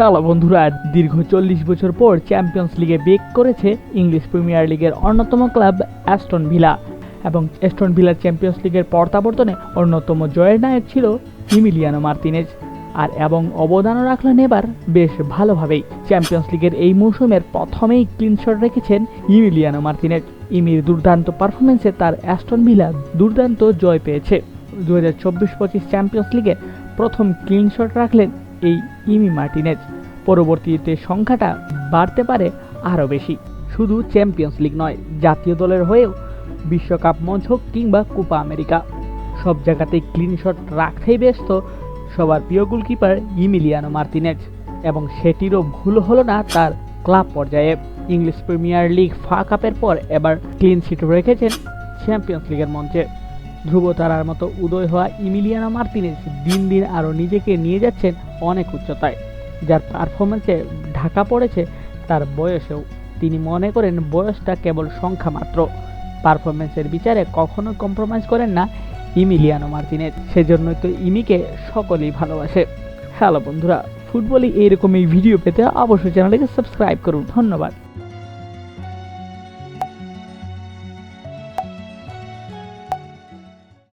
Hello বন্ধুরা, দীর্ঘ 40 বছর পর চ্যাম্পিয়ন্স লিগে ব্রেক করেছে ইংলিশ প্রিমিয়ার লিগের অন্যতম ক্লাব অ্যাস্টন ভিলা। এবং অ্যাস্টন ভিলার চ্যাম্পিয়ন্স লিগের প্রত্যাবর্তনে অন্যতম জয়ের নায়ক ছিল ইমিলিয়ানো মার্তিনেজ। এবং অবদানও রাখলেন এবার বেশ ভালোভাবেই। চ্যাম্পিয়ন্স লিগের এই মৌসুমের প্রথমেই ক্লিন শট রেখেছেন ইমিলিয়ানো মার্তিনেজ। ইমির দুর্দান্ত পারফরমেন্সে তার অ্যাস্টন ভিলা দুর্দান্ত জয় পেয়েছে। 2024-25 চ্যাম্পিয়ন্স লিগে প্রথম ক্লিন শট রাখলেন এই ইমি মার্টিনেজ। পরবর্তীতে সংখ্যাটা বাড়তে পারে আরও বেশি। শুধু চ্যাম্পিয়ন্স লিগ নয়, জাতীয় দলের হয়েও বিশ্বকাপ মঞ্চ হোক কিংবা কোপা আমেরিকা, সব জায়গাতেই ক্লিন শট রাখতেই ব্যস্ত সবার প্রিয় গোলকিপার ইমিলিয়ানো মার্তিনেজ। এবং সেটিরও ভুল হলো না তার ক্লাব পর্যায়ে। ইংলিশ প্রিমিয়ার লিগ FA কাপের পর এবার ক্লিন শিট রেখেছেন চ্যাম্পিয়ন্স লিগের মঞ্চে। ধ্রুবতারার মতো উদয় হওয়া ইমিলিয়ানো মার্তিনেজ দিন দিন আরও নিজেকে নিয়ে যাচ্ছেন অনেক উচ্চতায়, যার পারফরমেন্সে ঢাকা পড়েছে তার বয়সেও। তিনি মনে করেন বয়সটা কেবল সংখ্যা মাত্র। পারফরমেন্সের বিচারে কখনো কম্প্রোমাইজ করেন না ইমিলিয়ানো মার্তিনেজ। সেজন্যই তো ইমিকে সকলেই ভালোবাসে। হ্যালো বন্ধুরা, ফুটবলে এইরকমই ভিডিও পেতে অবশ্যই চ্যানেলটিকে সাবস্ক্রাইব করুন। ধন্যবাদ।